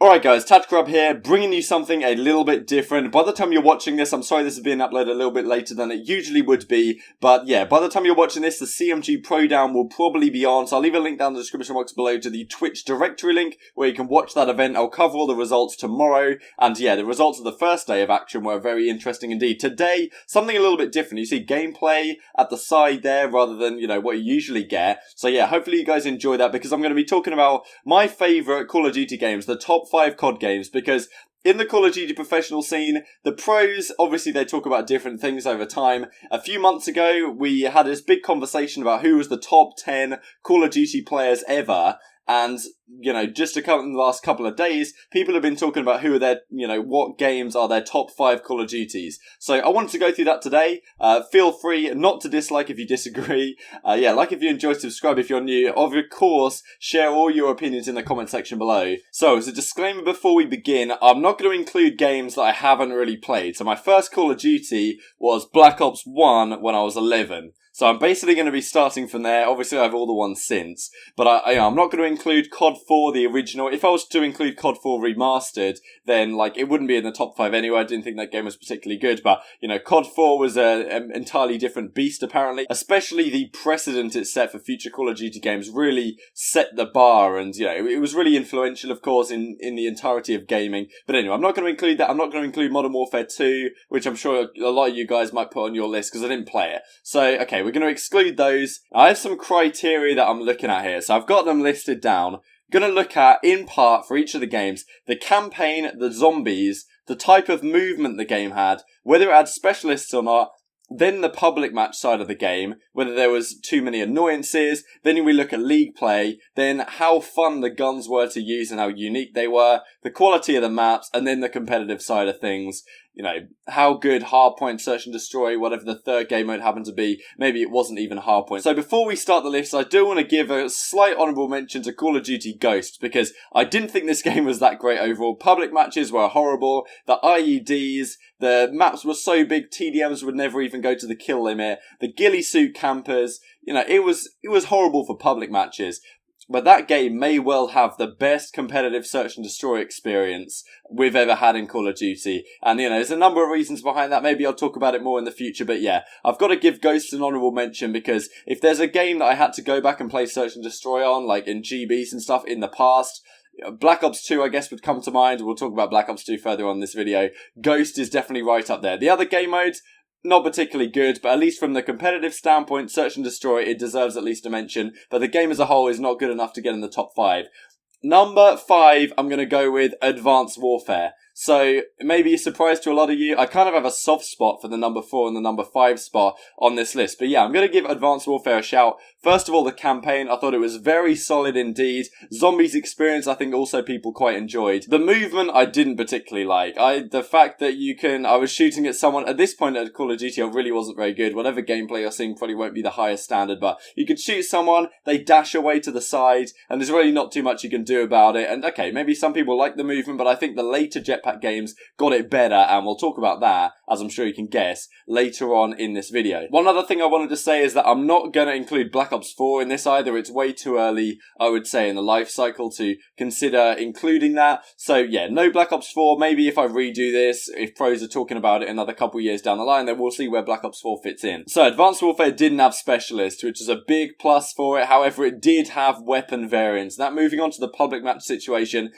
Alright guys, TacticalRub here, bringing you something a little bit different. By the time you're watching this, I'm sorry this is being uploaded a little bit later than it usually would be, but yeah, by the time you're watching this, the CMG Pro Down will probably be on, so I'll leave a link down in the description box below to the Twitch directory link, where you can watch that event. I'll cover all the results tomorrow, and yeah, the results of the first day of action were very interesting indeed. Today, something a little bit different. You see gameplay at the side there, rather than, what you usually get. So yeah, hopefully you guys enjoy that, because I'm going to be talking about my favourite Call of Duty games, the top 5 CoD games, because in the Call of Duty professional scene, the pros, obviously they talk about different things over time. A few months ago, we had this big conversation about who was the top 10 Call of Duty players ever. And, just in the last couple of days, people have been talking about who are their, what games are their top 5 Call of Duties. So I wanted to go through that today. Feel free not to dislike if you disagree. Like if you enjoy, subscribe if you're new. Of course, share all your opinions in the comment section below. So, as a disclaimer before we begin, I'm not going to include games that I haven't really played. So my first Call of Duty was Black Ops 1 when I was 11. So I'm basically going to be starting from there. Obviously, I have all the ones since. But I'm not going to include COD 4, the original. If I was to include COD 4 Remastered, then, it wouldn't be in the top 5 anyway. I didn't think that game was particularly good. But, COD 4 was an entirely different beast, apparently. Especially the precedent it set for future Call of Duty games really set the bar. And, it was really influential, of course, in the entirety of gaming. But anyway, I'm not going to include that. I'm not going to include Modern Warfare 2, which I'm sure a lot of you guys might put on your list because I didn't play it. So, okay. We're going to exclude those. I have some criteria that I'm looking at here, so I've got them listed down. Going to look at, in part, for each of the games, the campaign, the zombies, the type of movement the game had, whether it had specialists or not, then the public match side of the game, whether there was too many annoyances, then we look at league play, then how fun the guns were to use and how unique they were, the quality of the maps, and then the competitive side of things. How good hardpoint, search and destroy, whatever the third game mode happened to be. Maybe it wasn't even hardpoint. So before we start the list, I do want to give a slight honourable mention to Call of Duty Ghosts, because I didn't think this game was that great overall. Public matches were horrible. The IEDs, the maps were so big, TDMs would never even go to the kill limit. The ghillie suit campers, it was horrible for public matches. But that game may well have the best competitive search and destroy experience we've ever had in Call of Duty. And, there's a number of reasons behind that. Maybe I'll talk about it more in the future. But yeah, I've got to give Ghosts an honourable mention, because if there's a game that I had to go back and play search and destroy on, like in GBs and stuff in the past, Black Ops 2, I guess, would come to mind. We'll talk about Black Ops 2 further on in this video. Ghost is definitely right up there. The other game modes, not particularly good, but at least from the competitive standpoint, search and destroy, it deserves at least a mention. But the game as a whole is not good enough to get in the top 5. Number 5, I'm going to go with Advanced Warfare. So, maybe a surprise to a lot of you, I kind of have a soft spot for the number 4 and the number 5 spot on this list. But yeah, I'm going to give Advanced Warfare a shout. First of all, the campaign, I thought it was very solid indeed. Zombies experience, I think also people quite enjoyed. The movement, I didn't particularly like. The fact that I was shooting at someone, at this point at Call of Duty, it really wasn't very good. Whatever gameplay you're seeing probably won't be the highest standard, but you could shoot someone, they dash away to the side, and there's really not too much you can do about it. And okay, maybe some people like the movement, but I think the later Jetpack games got it better, and we'll talk about that, as I'm sure you can guess, later on in this video. One other thing I wanted to say is that I'm not going to include Black Ops 4 in this either. It's way too early, I would say, in the life cycle to consider including that. So yeah, no Black Ops 4. Maybe if I redo this, if pros are talking about it another couple years down the line, then we'll see where Black Ops 4 fits in. So Advanced Warfare didn't have specialists, which is a big plus for it. However, it did have weapon variants. Now, moving on to the public match situation,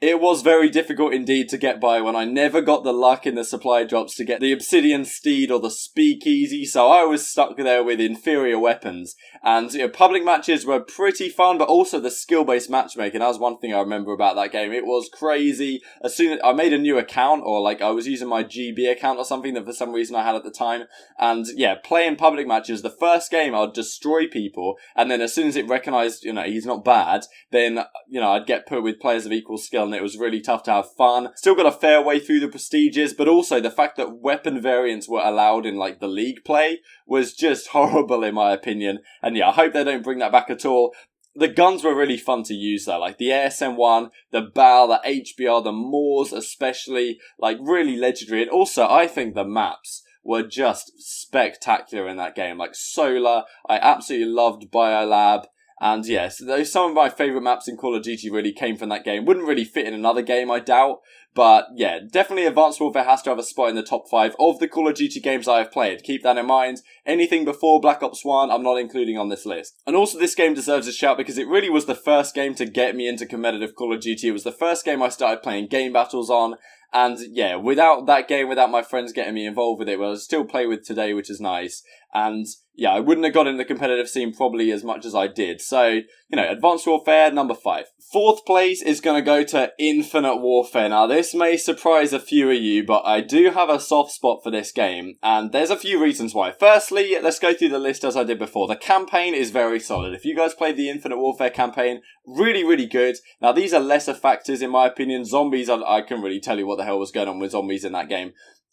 it was very difficult indeed to get by when I never got the luck in the supply drops to get the Obsidian Steed or the Speakeasy, so I was stuck there with inferior weapons. And, public matches were pretty fun, but also the skill-based matchmaking. That was one thing I remember about that game. It was crazy. As soon as I made a new account, or I was using my GB account or something that for some reason I had at the time, and yeah, playing public matches, the first game I'd destroy people, and then as soon as it recognised, he's not bad, then, I'd get put with players of equal skill, and it was really tough to have fun. Still got a fair way through the prestiges, but also the fact that weapon variants were allowed in the league play was just horrible in my opinion. And yeah, I hope they don't bring that back at all. The guns were really fun to use though, like the ASM-1, the BAL, the HBR, the Moors especially, really legendary. And also, I think the maps were just spectacular in that game. Solar, I absolutely loved Biolab. And yes, some of my favourite maps in Call of Duty really came from that game. Wouldn't really fit in another game, I doubt. But yeah, definitely Advanced Warfare has to have a spot in the top 5 of the Call of Duty games I have played. Keep that in mind. Anything before Black Ops 1, I'm not including on this list. And also this game deserves a shout because it really was the first game to get me into competitive Call of Duty. It was the first game I started playing game battles on. And yeah, without that game, without my friends getting me involved with it, well, I still play with today, which is nice. And yeah, I wouldn't have got in the competitive scene probably as much as I did. So, Advanced Warfare, number 5. 4th place is going to go to Infinite Warfare. Now, this may surprise a few of you, but I do have a soft spot for this game, and there's a few reasons why. Firstly, let's go through the list as I did before. The campaign is very solid. If you guys played the Infinite Warfare campaign, really, really good. Now, these are lesser factors in my opinion. Zombies, I couldn't really tell you what the hell was going on with zombies in that game.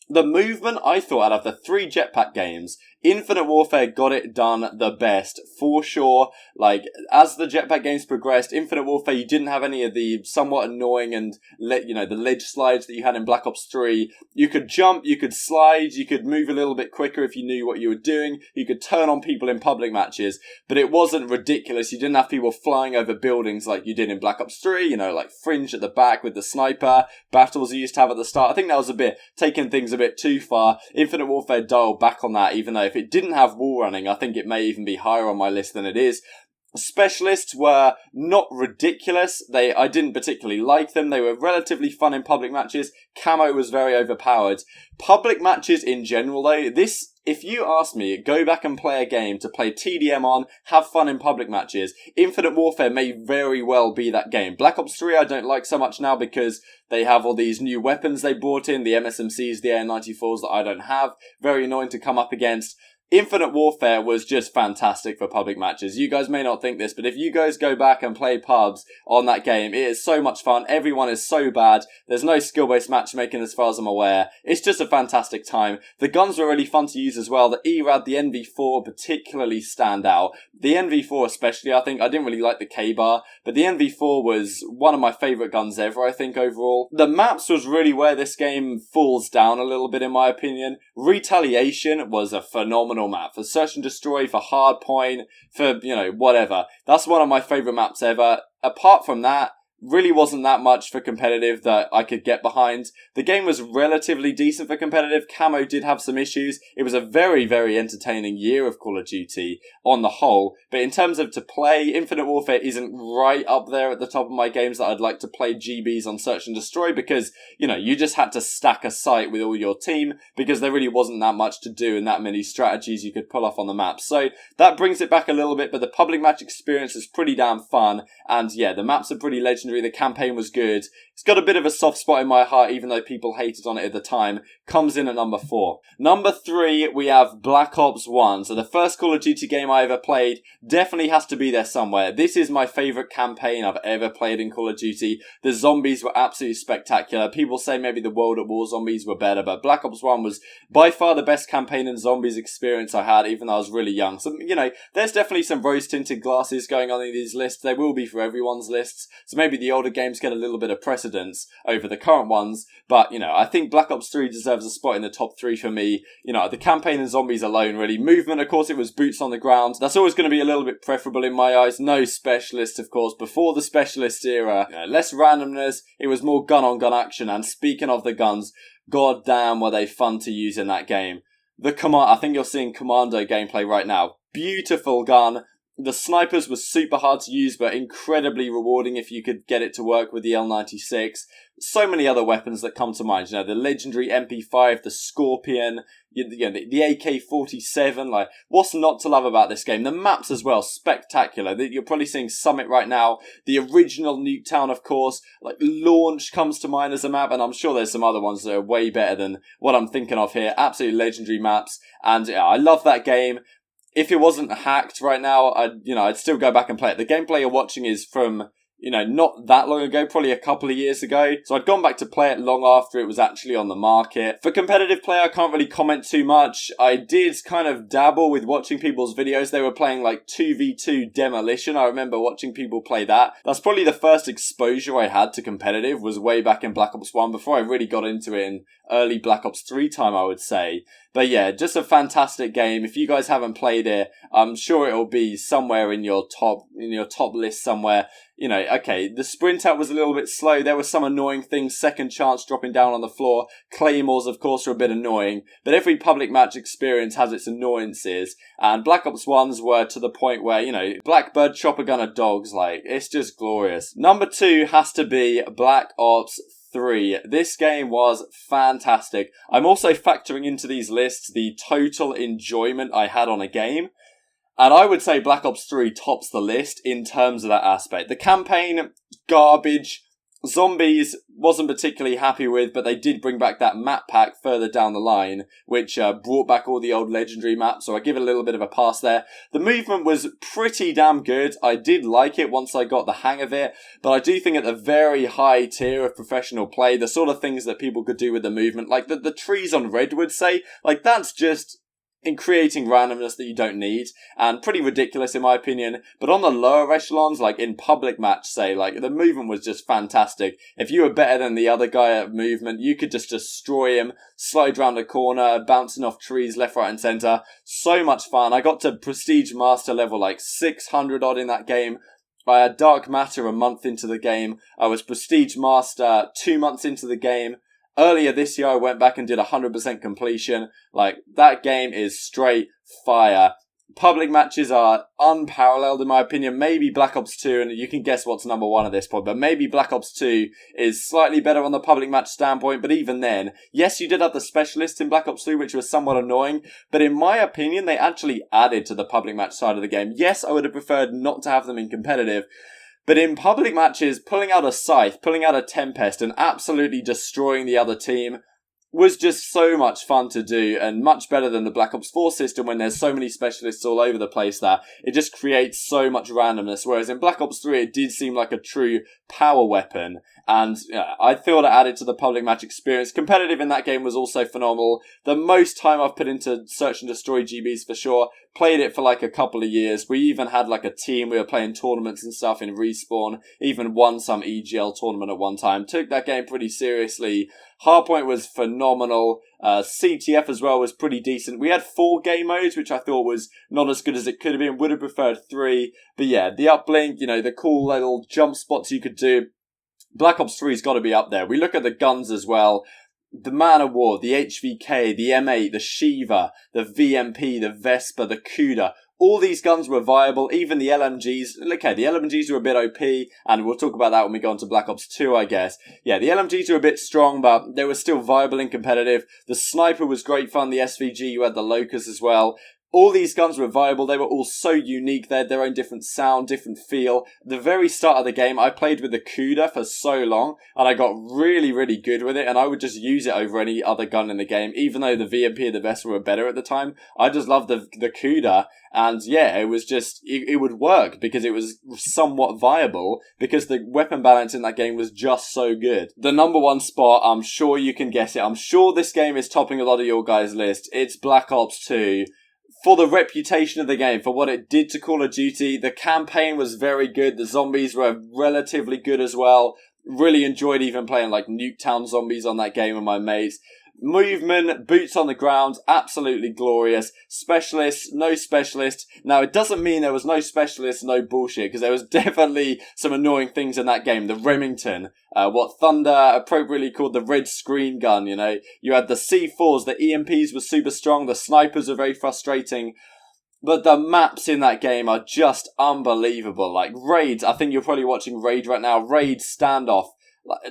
The movement, I thought, out of the 3 jetpack games, Infinite Warfare got it done the best, for sure. Like, as the jetpack games progressed, Infinite Warfare, you didn't have any of the somewhat annoying and, the ledge slides that you had in Black Ops 3. You could jump, you could slide, you could move a little bit quicker if you knew what you were doing. You could turn on people in public matches, but it wasn't ridiculous. You didn't have people flying over buildings like you did in Black Ops 3, like Fringe at the back with the sniper, battles you used to have at the start. I think that was a bit, taking things a bit too far. Infinite Warfare dialed back on that, even though if it didn't have wall running, I think it may even be higher on my list than it is. Specialists were not ridiculous. I didn't particularly like them. They were relatively fun in public matches. Camo was very overpowered. Public matches in general though, if you ask me, go back and play a game to play TDM on, have fun in public matches, Infinite Warfare may very well be that game. Black Ops 3 I don't like so much now because they have all these new weapons they brought in, the MSMCs, the AR-94s that I don't have. Very annoying to come up against. Infinite Warfare was just fantastic for public matches. You guys may not think this, but if you guys go back and play pubs on that game, it is so much fun. Everyone is so bad. There's no skill-based matchmaking as far as I'm aware. It's just a fantastic time. The guns were really fun to use as well. The ERAD, the NV4 particularly stand out. The NV4 especially, I think. I didn't really like the K-bar, but the NV4 was one of my favourite guns ever, I think, overall. The maps was really where this game falls down a little bit, in my opinion. Retaliation was a phenomenal map for Search and Destroy, for Hardpoint, for, whatever. That's one of my favourite maps ever. Apart from that, really wasn't that much for competitive that I could get behind. The game was relatively decent for competitive. Camo did have some issues. It was a very, very entertaining year of Call of Duty on the whole. But in terms of to play, Infinite Warfare isn't right up there at the top of my games that I'd like to play GBs on Search and Destroy because, you just had to stack a site with all your team because there really wasn't that much to do and that many strategies you could pull off on the map. So that brings it back a little bit, but the public match experience is pretty damn fun. And yeah, the maps are pretty legendary. The campaign was good. It's got a bit of a soft spot in my heart, even though people hated on it at the time. Comes in at number 4. Number 3, we have Black Ops 1. So the first Call of Duty game I ever played definitely has to be there somewhere. This is my favourite campaign I've ever played in Call of Duty. The zombies were absolutely spectacular. People say maybe the World at War zombies were better, but Black Ops 1 was by far the best campaign and zombies experience I had, even though I was really young. So, there's definitely some rose-tinted glasses going on in these lists. There will be for everyone's lists. So maybe the older games get a little bit of precedence over the current ones, but I think Black Ops 3 deserves a spot in the top 3 for me. The campaign and zombies alone, really. Movement, of course, it was boots on the ground. That's always going to be a little bit preferable in my eyes. No specialists, of course. Before the specialist era, less randomness. It was more gun-on-gun action. And speaking of the guns, god damn were they fun to use in that game. I think you're seeing Commando gameplay right now. Beautiful gun. The snipers were super hard to use, but incredibly rewarding if you could get it to work with the L96. So many other weapons that come to mind. The legendary MP5, the Scorpion, the AK-47. Like, what's not to love about this game? The maps as well, spectacular. You're probably seeing Summit right now. The original Nuketown, of course. Like, Launch comes to mind as a map, and I'm sure there's some other ones that are way better than what I'm thinking of here. Absolutely legendary maps, and yeah, I love that game. If it wasn't hacked right now, I'd still go back and play it. The gameplay you're watching is from, not that long ago, probably a couple of years ago. So I'd gone back to play it long after it was actually on the market. For competitive play, I can't really comment too much. I did kind of dabble with watching people's videos. They were playing like 2v2 Demolition. I remember watching people play that. That's probably the first exposure I had to competitive, was way back in Black Ops 1 before I really got into it in early Black Ops 3 time, I would say. But yeah, just a fantastic game. If you guys haven't played it, I'm sure it'll be somewhere in your top list somewhere. Okay, the sprint out was a little bit slow. There were some annoying things. Second chance dropping down on the floor. Claymores, of course, are a bit annoying. But every public match experience has its annoyances. And Black Ops 1s were to the point where, Blackbird, Chopper Gunner, Dogs, it's just glorious. Number 2 has to be Black Ops 3. This game was fantastic. I'm also factoring into these lists the total enjoyment I had on a game. And I would say Black Ops 3 tops the list in terms of that aspect. The campaign, garbage. Zombies, wasn't particularly happy with, but they did bring back that map pack further down the line, which brought back all the old legendary maps, so I give it a little bit of a pass there. The movement was pretty damn good. I did like it once I got the hang of it, but I do think at the very high tier of professional play, the sort of things that people could do with the movement, like the trees on Redwood, say, that's just in creating randomness that you don't need, and pretty ridiculous in my opinion. But on the lower echelons, like in public match, say, the movement was just fantastic. If you were better than the other guy at movement, you could just destroy him, slide round a corner, bouncing off trees left, right and centre. So much fun. I got to Prestige Master level 600 odd in that game. I had Dark Matter a month into the game. I was Prestige Master 2 months into the game. Earlier this year, I went back and did 100% completion. That game is straight fire. Public matches are unparalleled in my opinion. Maybe Black Ops 2, and you can guess what's number 1 at this point, but maybe Black Ops 2 is slightly better on the public match standpoint, but even then, yes, you did have the specialists in Black Ops 2, which was somewhat annoying, but in my opinion, they actually added to the public match side of the game. Yes, I would have preferred not to have them in competitive, but in public matches, pulling out a Scythe, pulling out a Tempest, and absolutely destroying the other team was just so much fun to do, and much better than the Black Ops 4 system when there's so many specialists all over the place that it just creates so much randomness, whereas in Black Ops 3 it did seem like a true power weapon, and I feel it added to the public match experience. Competitive in that game was also phenomenal. The most time I've put into Search and Destroy GBs for sure. Played it for a couple of years. We even had a team. We were playing tournaments and stuff in Respawn. Even won some EGL tournament at one time. Took that game pretty seriously. Hardpoint was phenomenal. CTF as well was pretty decent. We had 4 game modes, which I thought was not as good as it could have been. Would have preferred 3. But yeah, the uplink, the cool little jump spots you could do. Black Ops 3's got to be up there. We look at the guns as well. The Man of War, the HVK, the M8, the Shiva, the VMP, the Vespa, the Cuda. All these guns were viable, even the LMGs. Okay, the LMGs were a bit OP, and we'll talk about that when we go on to Black Ops 2, I guess. Yeah, the LMGs were a bit strong, but they were still viable and competitive. The Sniper was great fun, the SVG, you had the Locust as well. All these guns were viable. They were all so unique. They had their own different sound, different feel. The very start of the game, I played with the Cuda for so long, and I got really, really good with it, and I would just use it over any other gun in the game, even though the VMP and the Vespa were better at the time. I just loved the Cuda, and yeah, it was just, it would work because it was somewhat viable, because the weapon balance in that game was just so good. The number 1 spot, I'm sure you can guess it. I'm sure this game is topping a lot of your guys' list. It's Black Ops 2. For the reputation of the game, for what it did to Call of Duty, the campaign was very good. The zombies were relatively good as well. Really enjoyed even playing Nuketown zombies on that game with my mates. Movement, boots on the ground, absolutely glorious. Specialists, no specialists. Now, it doesn't mean there was no specialists, no bullshit, because there was definitely some annoying things in that game. The Remington, what Thunder appropriately called the red screen gun, You had the C4s, the EMPs were super strong, the snipers were very frustrating. But the maps in that game are just unbelievable. Raids, I think you're probably watching Raid right now. Raid, Standoff.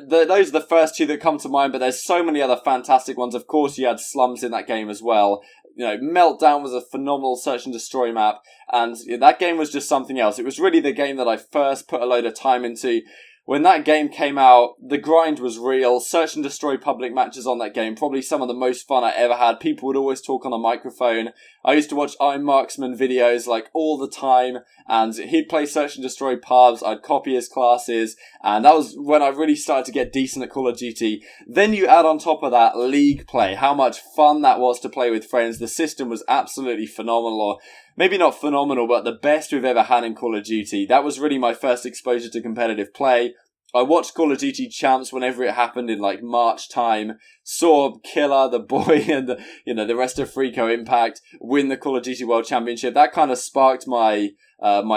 Those are the first 2 that come to mind, but there's so many other fantastic ones. Of course, you had Slums in that game as well. Meltdown was a phenomenal Search and Destroy map, and that game was just something else. It was really the game that I first put a load of time into. when that game came out, the grind was real. Search and destroy public matches on that game, probably some of the most fun I ever had. People would always talk on a microphone. I used to watch I'm Marksman videos like all the time, and he'd play search and destroy pubs. I'd copy his classes, and that was when I really started to get decent at Call of Duty. Then you add on top of that League play, how much fun that was to play with friends. The system was absolutely phenomenal, or maybe not phenomenal, but the best we've ever had in Call of Duty. That was really my first exposure to competitive play. I watched Call of Duty Champs whenever it happened in like March time. Saw Killer, the boy, and the rest of Freako Impact win the Call of Duty World Championship. That kind of sparked my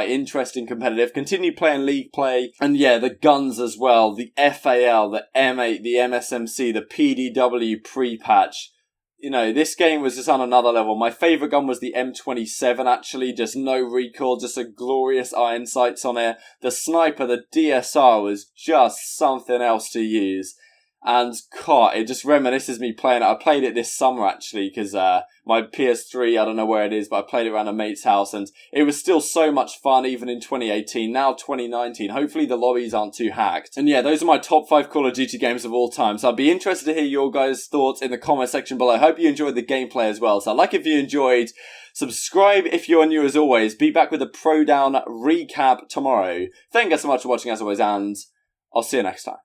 interest in competitive. Continued playing League play, and yeah, the guns as well. The FAL, the M8, the MSMC, the PDW pre-patch. This game was just on another level. My favourite gun was the M27, actually. Just no recoil, just a glorious iron sights on it. The sniper, the DSR, was just something else to use. And, God, it just reminisces me playing it. I played it this summer, actually, because my PS3, I don't know where it is, but I played it around a mate's house, and it was still so much fun, even in 2018. Now, 2019. Hopefully the lobbies aren't too hacked. And yeah, those are my top 5 Call of Duty games of all time. So I'd be interested to hear your guys' thoughts in the comment section below. I hope you enjoyed the gameplay as well. So like if you enjoyed, subscribe if you're new as always. Be back with a Pro Down recap tomorrow. Thank you guys so much for watching as always, and I'll see you next time.